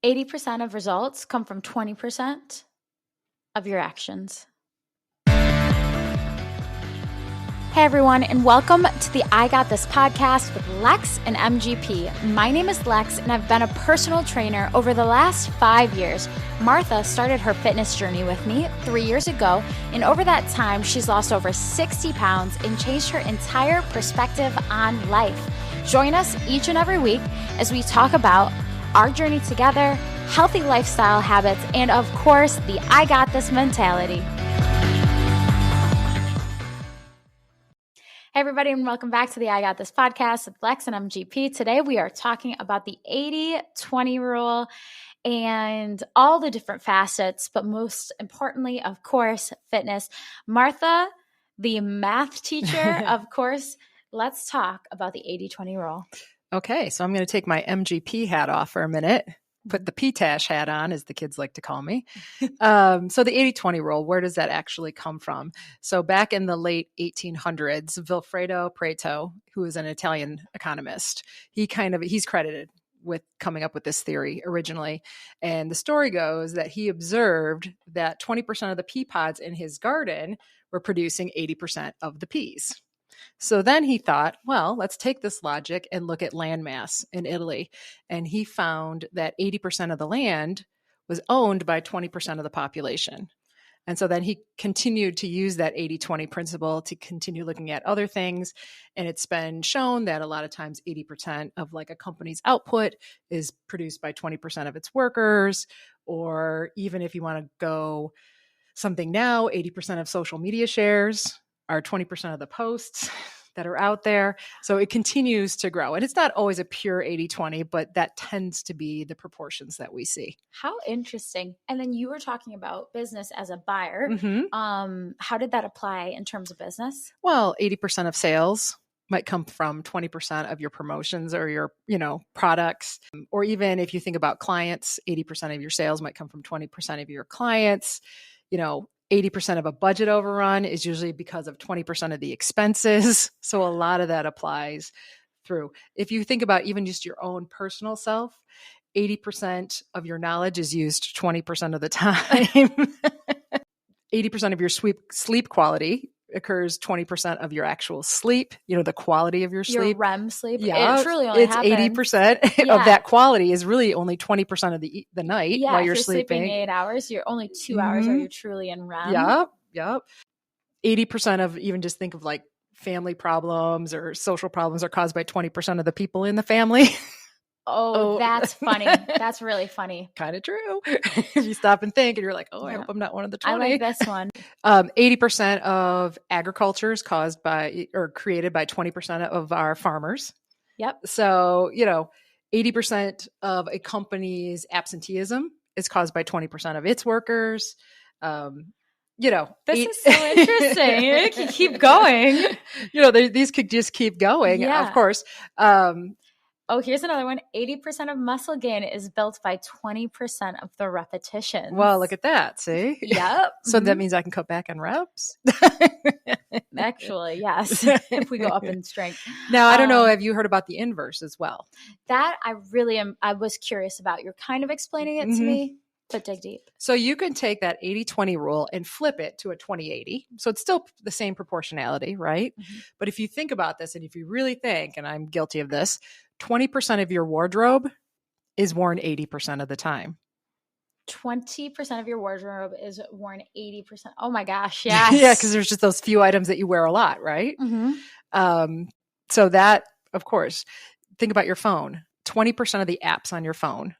80% of results come from 20% of your actions. Hey everyone, and welcome to the I Got This podcast with LEX and MGP. My name is Lex, and I've been a personal trainer over the last 5 years. Martha started her fitness journey with me 3 years ago, and over that time, she's lost over 60 pounds and changed her entire perspective on life. Join us each and every week as we talk about our journey together, healthy lifestyle habits, and of course, the I Got This mentality. Hey everybody, and welcome back to the I Got This podcast with Lex and MGP. Today we are talking about the 80-20 rule and all the different facets, but most importantly, of course, fitness. Martha, the math teacher, of course, let's talk about the 80-20 rule. Okay, so I'm going to take my MGP hat off for a minute, put the PTASH hat on, as the kids like to call me. So the 80-20 rule, where does that actually come from? So back in the late 1800s, Vilfredo Pareto, who is an Italian economist, he's credited with coming up with this theory originally. And the story goes that he observed that 20% of the pea pods in his garden were producing 80% of the peas. So then he thought, well, let's take this logic and look at land mass in Italy. And he found that 80% of the land was owned by 20% of the population. And so then he continued to use that 80-20 principle to continue looking at other things. And it's been shown that a lot of times 80% of like a company's output is produced by 20% of its workers. Or even if you want to go something now, 80% of social media shares are 20% of the posts that are out there. So it continues to grow. And it's not always a pure 80-20, but that tends to be the proportions that we see. How interesting. And then you were talking about business as a buyer. Mm-hmm. How did that apply in terms of business? Well, 80% of sales might come from 20% of your promotions or your, products. Or even if you think about clients, 80% of your sales might come from 20% of your clients. 80% of a budget overrun is usually because of 20% of the expenses. So a lot of that applies through. If you think about even just your own personal self, 80% of your knowledge is used 20% of the time. 80% of your sleep quality occurs 20% of your actual sleep, the quality of your sleep. Your REM sleep. Yeah, it truly only it's happens. 80% of that quality is really only 20% of the night while you're if sleeping. 8 hours, you're only 2 hours are you truly in REM. Yep. 80% of even just think of like family problems or social problems are caused by 20% of the people in the family. Oh, that's funny. That's really funny. Kind of true. If you stop and think and you're like, I hope I'm not one of the 20. I like this one. 80% of agriculture is caused by or created by 20% of our farmers. Yep. So, 80% of a company's absenteeism is caused by 20% of its workers. This is so interesting. You can keep going. These could just keep going, of course. Oh, here's another one. 80% of muscle gain is built by 20% of the repetitions. Well, look at that. See? Yep. So that means I can cut back on reps? Actually, yes. If we go up in strength. Now, I don't know. Have you heard about the inverse as well? That I was curious about. You're kind of explaining it to me, but dig deep. So you can take that 80-20 rule and flip it to a 20-80. So it's still the same proportionality, right? Mm-hmm. But if you think about this and if you really think, and I'm guilty of this, 20% of your wardrobe is worn 80% of the time. 20% of your wardrobe is worn 80%. Oh my gosh. Yes. Yeah. Cause there's just those few items that you wear a lot. Right. Mm-hmm. So that, of course, think about your phone. 20% of the apps on your phone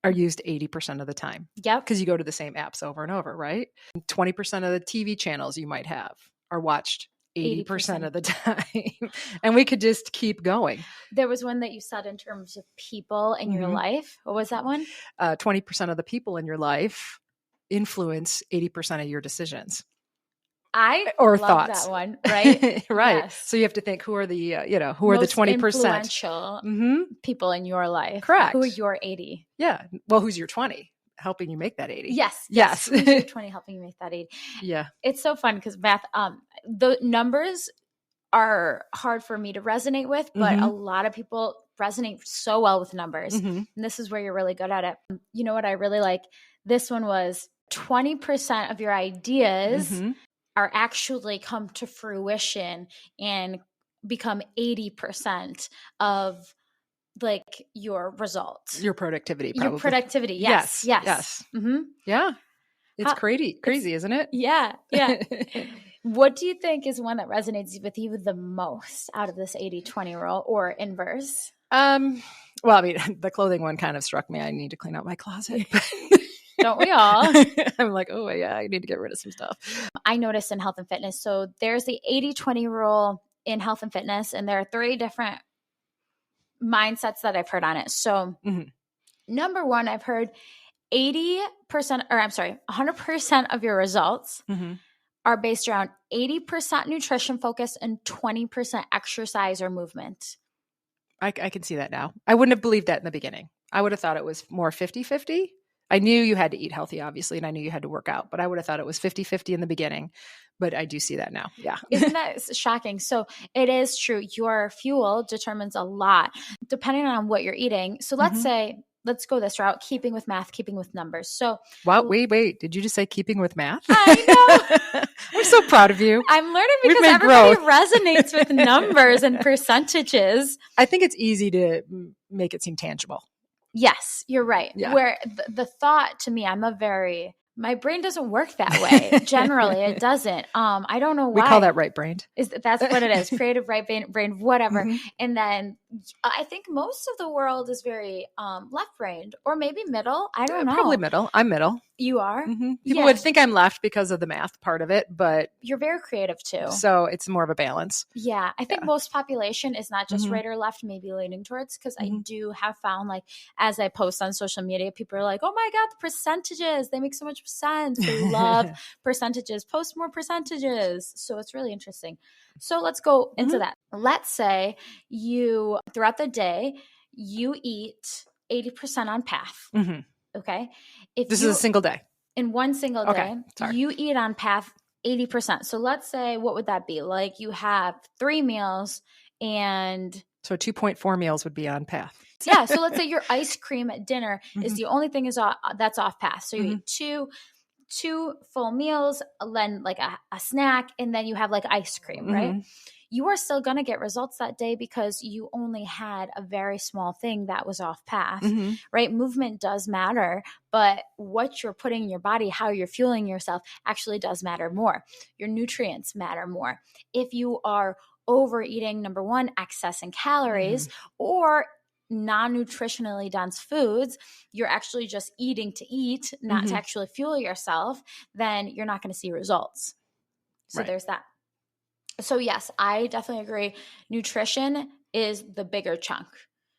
are used 80% of the time. Yep. Cause you go to the same apps over and over. Right. 20% of the TV channels you might have are watched 80% of the time. And we could just keep going. There was one that you said in terms of people in your life. What was that one? 20% of the people in your life influence 80% of your decisions. I or love thoughts. that one, right? Right. Yes. So you have to think who are the, who are the 20%? Influential people in your life. Correct. Who are your 80? Yeah. Well, who's your 20? Helping you make that 80. Yes. Who's your 20 helping you make that 80? Yeah. It's so fun because math, the numbers are hard for me to resonate with, but a lot of people resonate so well with numbers. And this is where you're really good at it. You know what I really like? This one was 20% of your ideas are actually come to fruition and become 80% of like your results. Your productivity, probably. Your productivity. Yes. Yeah. It's crazy, isn't it? Yeah. What do you think is one that resonates with you the most out of this 80-20 rule or inverse? Well, I mean, the clothing one kind of struck me. I need to clean out my closet. Don't we all? I'm like, oh yeah, I need to get rid of some stuff. I noticed in health and fitness. So there's the 80-20 rule in health and fitness, and there are 3 different mindsets that I've heard on it. So number one, I've heard 100% of your results are based around 80% nutrition focus and 20% exercise or movement. I can see that now. I wouldn't have believed that in the beginning. I would have thought it was more 50-50. I knew you had to eat healthy, obviously, and I knew you had to work out, but I would have thought it was 50-50 in the beginning. But I do see that now. Yeah. Isn't that shocking? So it is true. Your fuel determines a lot depending on what you're eating. So let's say, let's go this route, keeping with math, keeping with numbers. So wait. Did you just say keeping with math? I know. I'm so proud of you. I'm learning because everybody resonates with numbers and percentages. I think it's easy to make it seem tangible. Yes, you're right. Yeah. Where the thought to me, my brain doesn't work that way. Generally, it doesn't. I don't know why. We call that right-brained. That's what it is. Creative right brain, whatever. And then I think most of the world is very left-brained or maybe middle. I don't know. Probably middle. I'm middle. You are? People would think I'm left because of the math part of it, but you're very creative too. So it's more of a balance. Yeah. I think most population is not just right or left, maybe leaning towards, because I do have found, like, as I post on social media, people are like, oh my God, the percentages, they make so much sense. They love percentages. Post more percentages. So it's really interesting. So let's go into that. Let's say throughout the day, you eat 80% on path. Okay. This is a single day. In one single day, you eat on path 80%. So let's say, what would that be? Like, you have 3 meals and... So 2.4 meals would be on path. Yeah. So let's say your ice cream at dinner is the only thing that's off path. So you eat two full meals, then like a snack, and then you have like ice cream, right? You are still going to get results that day because you only had a very small thing that was off path, right? Movement does matter, but what you're putting in your body, how you're fueling yourself actually does matter more. Your nutrients matter more. If you are overeating, number one, excess in calories or non-nutritionally dense foods, you're actually just eating to eat, not to actually fuel yourself, then you're not going to see results. So there's that. So yes, I definitely agree. Nutrition is the bigger chunk.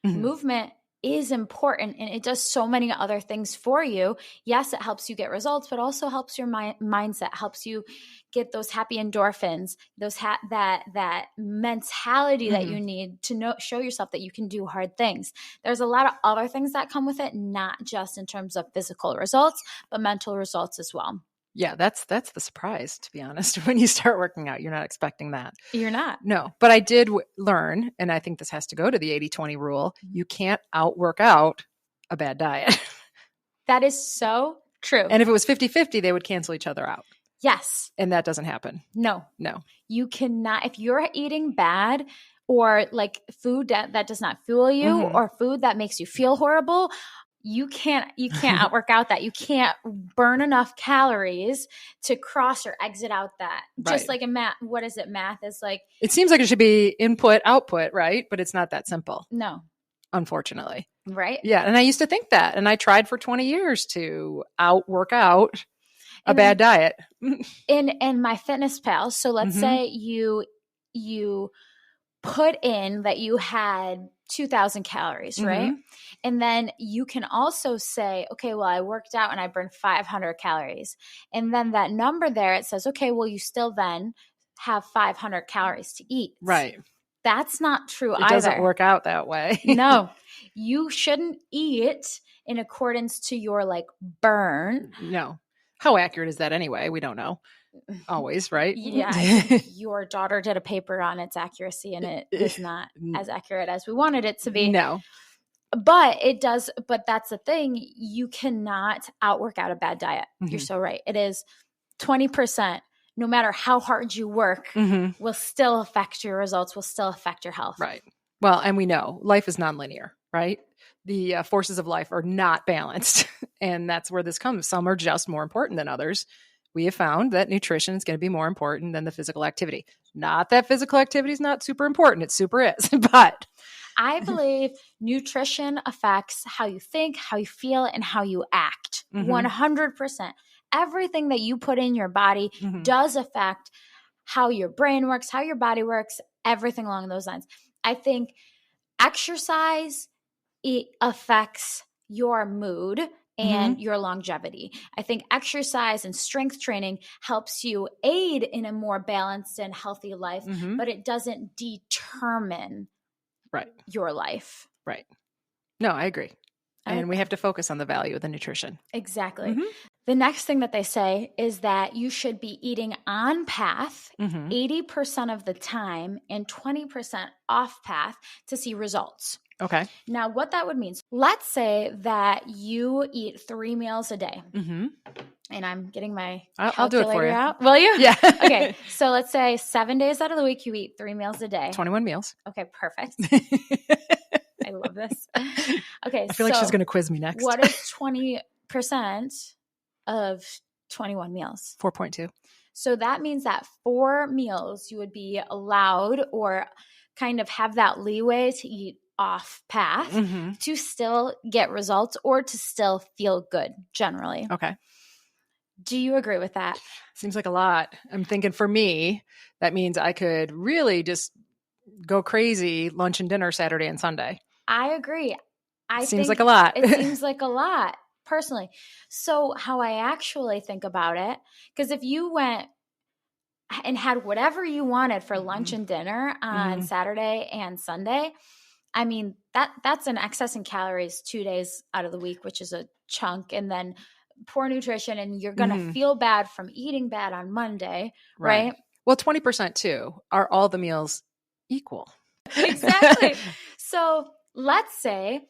Movement is important, and it does so many other things for you. Yes, it helps you get results, but also helps your mindset, helps you get those happy endorphins, that mentality that you need to show yourself that you can do hard things. There's a lot of other things that come with it, not just in terms of physical results, but mental results as well. Yeah, that's the surprise, to be honest. When you start working out, you're not expecting that. You're not. No, but I did learn, and I think this has to go to the 80-20 rule. You can't outwork out a bad diet. That is so true. And if it was 50-50, they would cancel each other out. Yes. And that doesn't happen. No. You cannot. If you're eating bad or like food that does not fuel you or food that makes you feel horrible, you can't outwork out that. You can't burn enough calories to cross or exit out that. Just like in math, what is it? Math is like... It seems like it should be input, output, right? But it's not that simple. No. Unfortunately. Right? Yeah. And I used to think that. And I tried for 20 years to outwork out a bad diet. In MyFitnessPal. So let's say you put in that you had 2,000 calories, right? And then you can also say, okay, well, I worked out and I burned 500 calories. And then that number there, it says, okay, well, you still then have 500 calories to eat. Right. That's not true either. It doesn't work out that way. No, you shouldn't eat in accordance to your like burn. No. How accurate is that anyway? We don't know. always, right? Yeah, I think your daughter did a paper on its accuracy, and it was not as accurate as we wanted it to be. No. But it does, but that's the thing. You cannot outwork out a bad diet. You're so right. It is 20%, no matter how hard you work, will still affect your results, will still affect your health. Right. Well, and we know life is nonlinear, right? The forces of life are not balanced. And that's where this comes. Some are just more important than others. We have found that nutrition is going to be more important than the physical activity. Not that physical activity is not super important. It super is. But I believe nutrition affects how you think, how you feel, and how you act. 100%. Everything that you put in your body does affect how your brain works, how your body works, everything along those lines. I think exercise, it affects your mood and your longevity. I think exercise and strength training helps you aid in a more balanced and healthy life, but it doesn't determine your life. Right. No, I agree. And we have to focus on the value of the nutrition. Exactly. The next thing that they say is that you should be eating on path 80% of the time and 20% off path to see results. Okay. Now, what that would mean, let's say that you eat 3 meals a day. And I'm getting my I'll do it for you. out. Will you? Yeah. Okay. So let's say 7 days out of the week, you eat 3 meals a day. 21 meals. Okay, perfect. I love this. Okay. I feel like she's going to quiz me next. What is 20% of 21 meals? 4.2. So that means that 4 meals you would be allowed or kind of have that leeway to eat off path to still get results or to still feel good generally. Okay. Do you agree with that? Seems like a lot. I'm thinking for me, that means I could really just go crazy lunch and dinner Saturday and Sunday. I agree. Seems like a lot. It seems like a lot, personally. So how I actually think about it, because if you went and had whatever you wanted for lunch and dinner on Saturday and Sunday, I mean, that's an excess in calories 2 days out of the week, which is a chunk, and then poor nutrition, and you're going to feel bad from eating bad on Monday, right? Well, 20% too. Are all the meals equal? Exactly. So let's say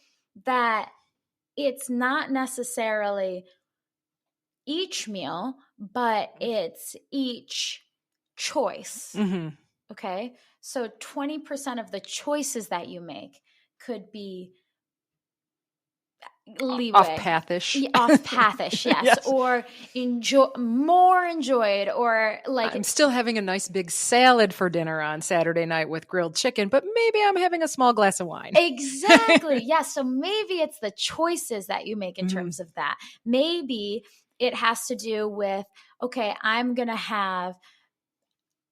that it's not necessarily each meal, but it's each choice. Okay. So 20% of the choices that you make could be leeway. Off-pathish. Off-pathish, yes. Or more enjoyed, or like I'm still having a nice big salad for dinner on Saturday night with grilled chicken, but maybe I'm having a small glass of wine. Exactly. Yes. So maybe it's the choices that you make in terms of that. Maybe it has to do with, okay, I'm going to have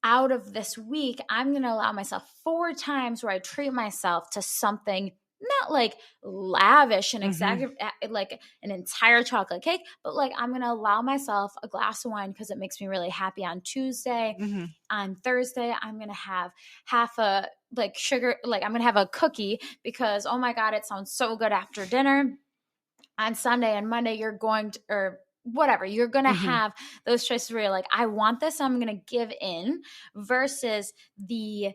out of this week, I'm going to allow myself 4 times where I treat myself to something not like lavish and like an entire chocolate cake, but like I'm going to allow myself a glass of wine because it makes me really happy on Tuesday. On Thursday, I'm going to have half a like sugar, like I'm going to have a cookie because, oh my God, it sounds so good after dinner. On Sunday and Monday, you're going to, or whatever, you're going to have those choices where you're like, I want this, I'm going to give in, versus the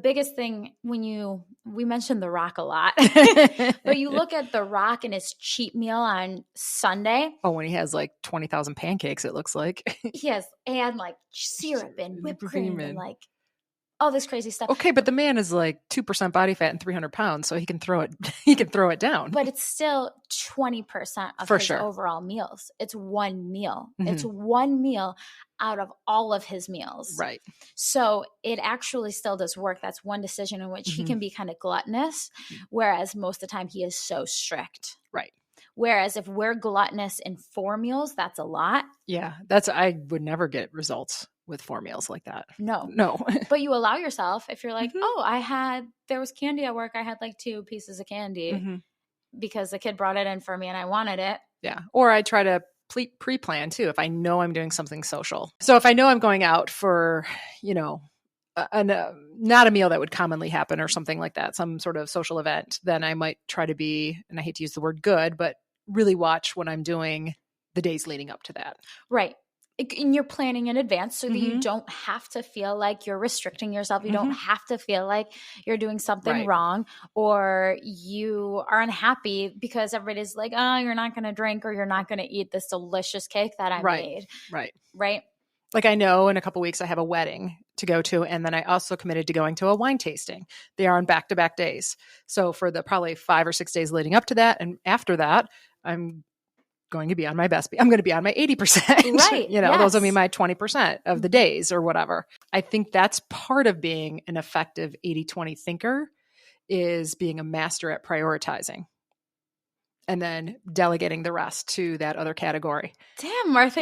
biggest thing we mentioned The Rock a lot, but you look at The Rock and his cheat meal on Sunday. Oh, when he has like 20,000 pancakes, it looks like. He has, and like syrup and whipped cream and like all this crazy stuff. Okay, but the man is like 2% body fat and 300 pounds, so he can throw it down. But it's still 20% of his overall meals. It's one meal. It's one meal out of all of his meals. Right. So it actually still does work. That's one decision in which he can be kind of gluttonous, whereas most of the time he is so strict. Right. Whereas if we're gluttonous in 4 meals, that's a lot. Yeah, I would never get results with 4 meals like that. No. But you allow yourself, if you're like, there was candy at work. I had like 2 pieces of candy because the kid brought it in for me and I wanted it. Yeah. Or I try to pre-plan too, if I know I'm doing something social. So if I know I'm going out for, not a meal that would commonly happen or something like that, some sort of social event, then I might try to be, and I hate to use the word good, but really watch what I'm doing the days leading up to that. Right. And you're planning in advance so that you Mhm. don't have to feel like you're restricting yourself. You don't Mhm. have to feel like you're doing something Right. wrong, or you are unhappy because everybody's like, oh, you're not going to drink or you're not going to eat this delicious cake that I Right. made. Right. Right. Like I know in a couple weeks I have a wedding to go to, and then I also committed to going to a wine tasting. They are on back-to-back days. So for the probably 5 or 6 days leading up to that and after that, I'm going to be on my best. I'm going to be on my 80%. Right. Those will be Yes. my 20% of the days or whatever. I think that's part of being an effective 80-20 thinker, is being a master at prioritizing and then delegating the rest to that other category. Damn, Martha,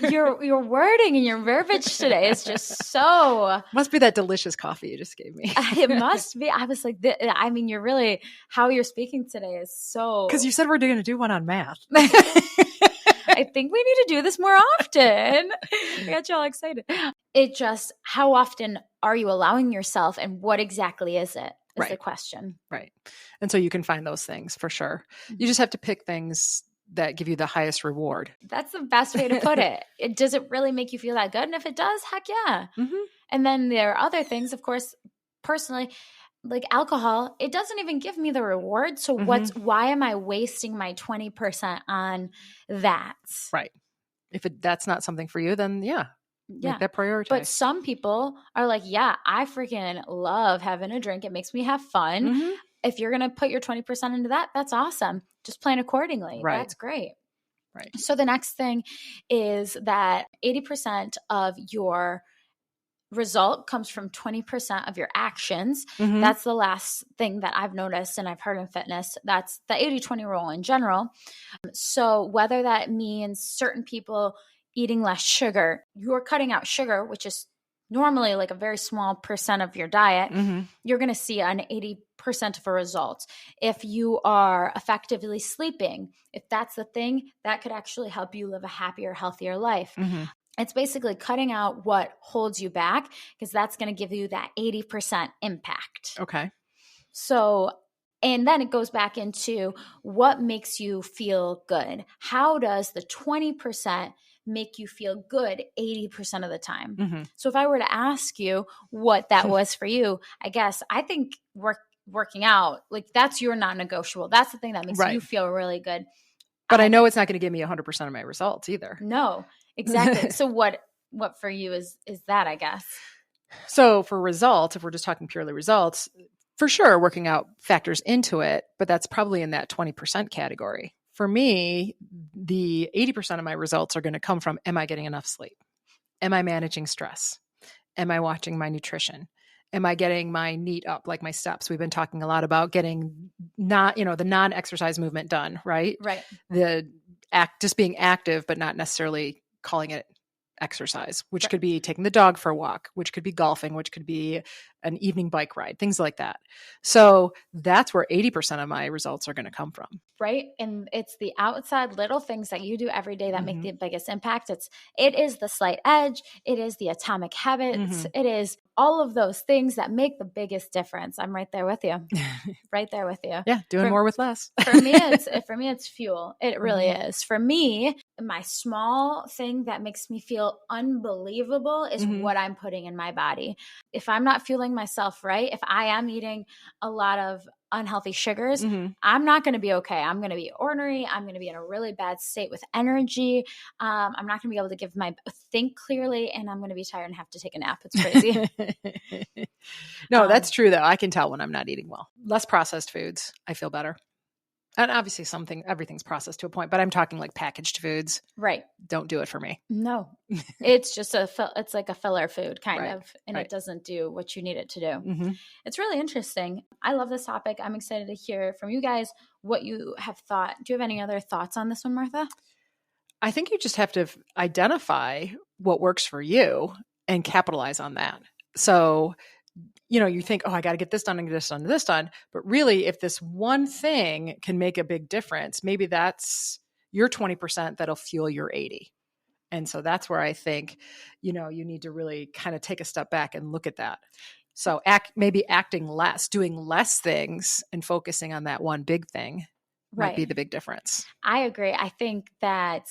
your wording and your verbiage today is just so. Must be that delicious coffee you just gave me. It must be. I was like, I mean, you're really, how you're speaking today is so. Because you said we're going to do one on math. I think we need to do this more often. I got you all excited. It just, how often are you allowing yourself, and what exactly is it? Is the question. Right. And so you can find those things for sure. You just have to pick things that give you the highest reward. That's the best way to put it. Does it really make you feel that good? And if it does, heck yeah. Mm-hmm. And then there are other things, of course, personally, like alcohol, it doesn't even give me the reward. So why am I wasting my 20% on that? Right. If that's not something for you, then make that priority. But some people are like, yeah, I freaking love having a drink. It makes me have fun. Mm-hmm. If you're going to put your 20% into that, that's awesome. Just plan accordingly. Right. That's great. Right. So the next thing is that 80% of your result comes from 20% of your actions. Mm-hmm. That's the last thing that I've noticed and I've heard in fitness. That's the 80-20 rule in general. So whether that means certain people eating less sugar, you're cutting out sugar, which is normally like a very small percent of your diet, you're going to see an 80% of a result. If you are effectively sleeping, if that's the thing, that could actually help you live a happier, healthier life. It's basically cutting out what holds you back, because that's going to give you that 80% impact. Okay. So, and then it goes back into what makes you feel good. How does the 20% make you feel good 80% of the time? So if I were to ask you what that was for you, I think working out, like that's your non-negotiable. That's the thing that makes you feel really good. But I know it's not going to give me 100% of my results either. No, exactly. So what for you is that, I guess? So for results, if we're just talking purely results, for sure, working out factors into it, but that's probably in that 20% category. For me, the 80% of my results are going to come from, am I getting enough sleep? Am I managing stress? Am I watching my nutrition? Am I getting my NEAT up, like my steps? We've been talking a lot about getting the non-exercise movement done, right? Right. Just being active, but not necessarily calling it exercise, which could be taking the dog for a walk, which could be golfing, which could be an evening bike ride, things like that. So that's where 80% of my results are going to come from. Right. And it's the outside little things that you do every day that make the biggest impact. It is the slight edge. It is the atomic habits. It is all of those things that make the biggest difference. I'm right there with you. Right there with you. Yeah. Doing more with less. For me, it's fuel. It really is. For me, my small thing that makes me feel unbelievable is what I'm putting in my body. If I'm not fueling myself right, if I am eating a lot of unhealthy sugars, I'm not going to be okay. I'm going to be ornery. I'm going to be in a really bad state with energy. I'm not going to be able to think clearly, and I'm going to be tired and have to take a nap. It's crazy. No, that's true though. I can tell when I'm not eating well. Less processed foods, I feel better. And obviously everything's processed to a point, but I'm talking like packaged foods. Right. Don't do it for me. No, it's just it's like a filler food kind of, and it doesn't do what you need it to do. It's really interesting. I love this topic. I'm excited to hear from you guys what you have thought. Do you have any other thoughts on this one, Martha? I think you just have to identify what works for you and capitalize on that. So you think, oh, I got to get this done and get this done and this done. But really, if this one thing can make a big difference, maybe that's your 20% that'll fuel your 80. And so that's where I think, you need to really kind of take a step back and look at that. So maybe acting less, doing less things and focusing on that one big thing might be Right. the big difference. I agree. I think that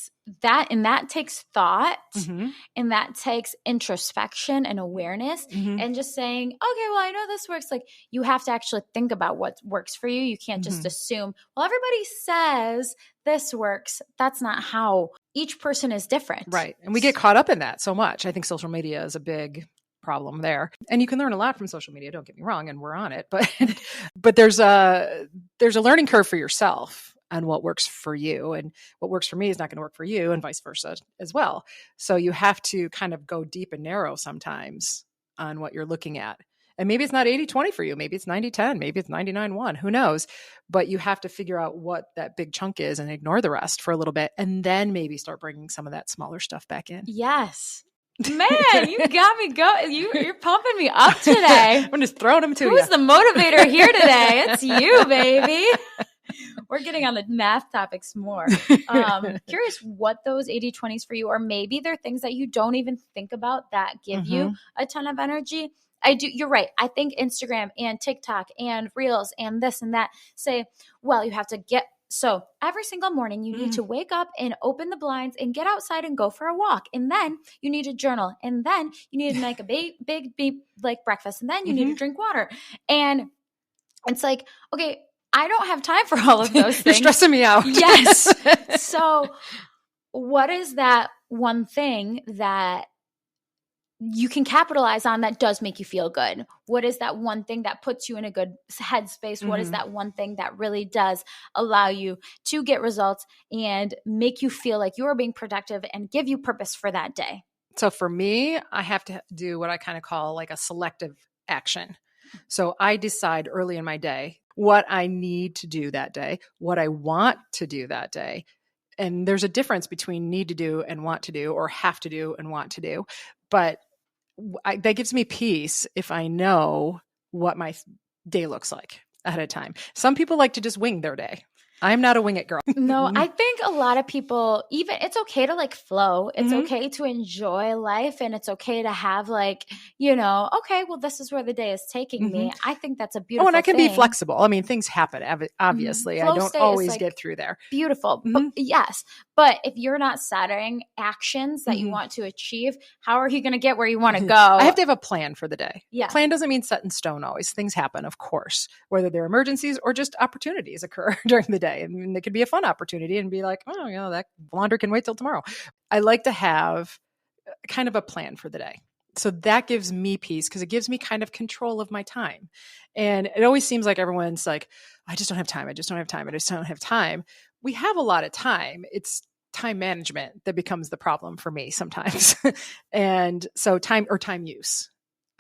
takes thought, and that takes introspection and awareness, and just saying, okay, well, I know this works. Like, you have to actually think about what works for you. You can't just assume, well, everybody says this works. That's not how. Each person is different. Right. And we get caught up in that so much. I think social media is a big problem there. And you can learn a lot from social media, don't get me wrong, and we're on it. But there's a learning curve for yourself on what works for you, and what works for me is not going to work for you, and vice versa as well. So you have to kind of go deep and narrow sometimes on what you're looking at. And maybe it's not 80-20 for you. Maybe it's 90-10. Maybe it's 99-1. Who knows? But you have to figure out what that big chunk is and ignore the rest for a little bit, and then maybe start bringing some of that smaller stuff back in. Yes. Man, you got me going. You're pumping me up today. I'm just throwing them to you. Who's the motivator here today? It's you, baby. We're getting on the math topics more. Curious what those 80-20s for you, or maybe they're things that you don't even think about that give you a ton of energy. You're right. I think Instagram and TikTok and Reels and this and that say, well, you have to so every single morning you need to wake up and open the blinds and get outside and go for a walk. And then you need to journal. And then you need to make a big like breakfast. And then you need to drink water. And it's like, okay, I don't have time for all of those things. You're stressing me out. Yes. So what is that one thing that you can capitalize on that does make you feel good? What is that one thing that puts you in a good headspace? What is that one thing that really does allow you to get results and make you feel like you're being productive and give you purpose for that day? So for me, I have to do what I kind of call like a selective action. So I decide early in my day what I need to do that day, what I want to do that day. And there's a difference between need to do and want to do, or have to do and want to do. But that gives me peace if I know what my day looks like ahead of time. Some people like to just wing their day. I'm not a wing it girl. No, I think a lot of people, even it's okay to like flow. It's okay to enjoy life, and it's okay to have like, okay, well, this is where the day is taking me. I think that's a beautiful thing. And I can be flexible. I mean, things happen, obviously. I don't always get through there. Beautiful. But, yes. But if you're not setting actions that you want to achieve, how are you going to get where you want to go? I have to have a plan for the day. Yeah. Plan doesn't mean set in stone always. Things happen, of course, whether they're emergencies or just opportunities occur during the day. I mean, it could be a fun opportunity and be like, oh, that laundry can wait till tomorrow. I like to have kind of a plan for the day. So that gives me peace because it gives me kind of control of my time. And it always seems like everyone's like, I just don't have time. I just don't have time. I just don't have time. We have a lot of time. It's time management that becomes the problem for me sometimes. And so time use.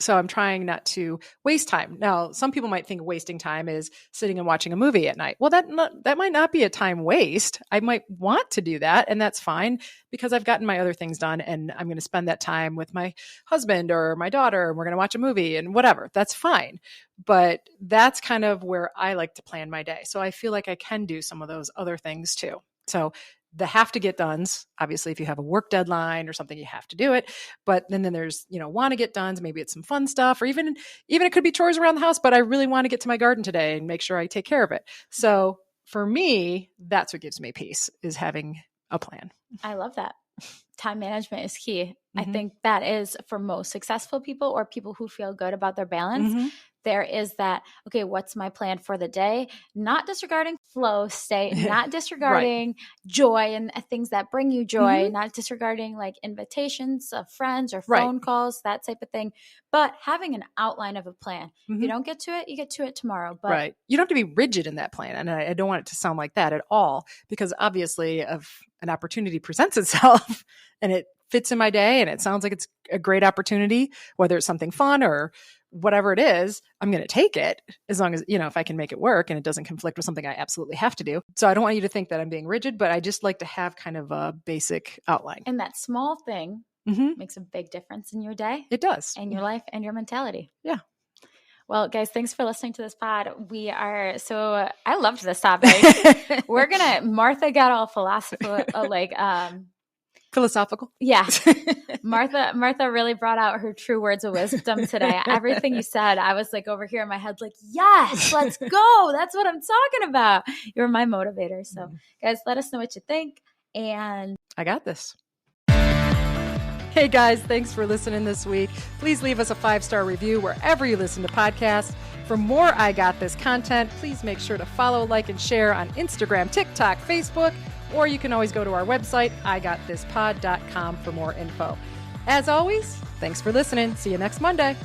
So I'm trying not to waste time. Now, some people might think wasting time is sitting and watching a movie at night. Well, that might not be a time waste. I might want to do that, and that's fine because I've gotten my other things done, and I'm going to spend that time with my husband or my daughter, and we're going to watch a movie and whatever. That's fine. But that's kind of where I like to plan my day. So I feel like I can do some of those other things too. So the have to get dones, obviously, if you have a work deadline or something, you have to do it. But then there's, want to get dones. Maybe it's some fun stuff, or even it could be chores around the house, but I really want to get to my garden today and make sure I take care of it. So for me, that's what gives me peace, is having a plan. I love that. Time management is key. I think that is for most successful people or people who feel good about their balance. There is that, okay, what's my plan for the day? Not disregarding flow state, not disregarding joy and things that bring you joy, not disregarding like invitations of friends or phone calls, that type of thing, but having an outline of a plan. If you don't get to it, you get to it tomorrow. But you don't have to be rigid in that plan. And I don't want it to sound like that at all, because obviously if an opportunity presents itself and it fits in my day and it sounds like it's a great opportunity, whether it's something fun or whatever it is, I'm going to take it as long as, if I can make it work and it doesn't conflict with something I absolutely have to do. So I don't want you to think that I'm being rigid, but I just like to have kind of a basic outline. And that small thing makes a big difference in your day. It does. And your life and your mentality. Yeah. Well, guys, thanks for listening to this pod. I loved this topic. Martha got all philosophical, Philosophical. Yeah. Martha really brought out her true words of wisdom today. Everything you said, I was like over here in my head, like, yes, let's go. That's what I'm talking about. You're my motivator. So guys, let us know what you think. And I got this. Hey guys, thanks for listening this week. Please leave us a 5-star review wherever you listen to podcasts. For more I Got This content, please make sure to follow, like, and share on Instagram, TikTok, Facebook, or you can always go to our website, igotThisPod.com for more info. As always, thanks for listening. See you next Monday.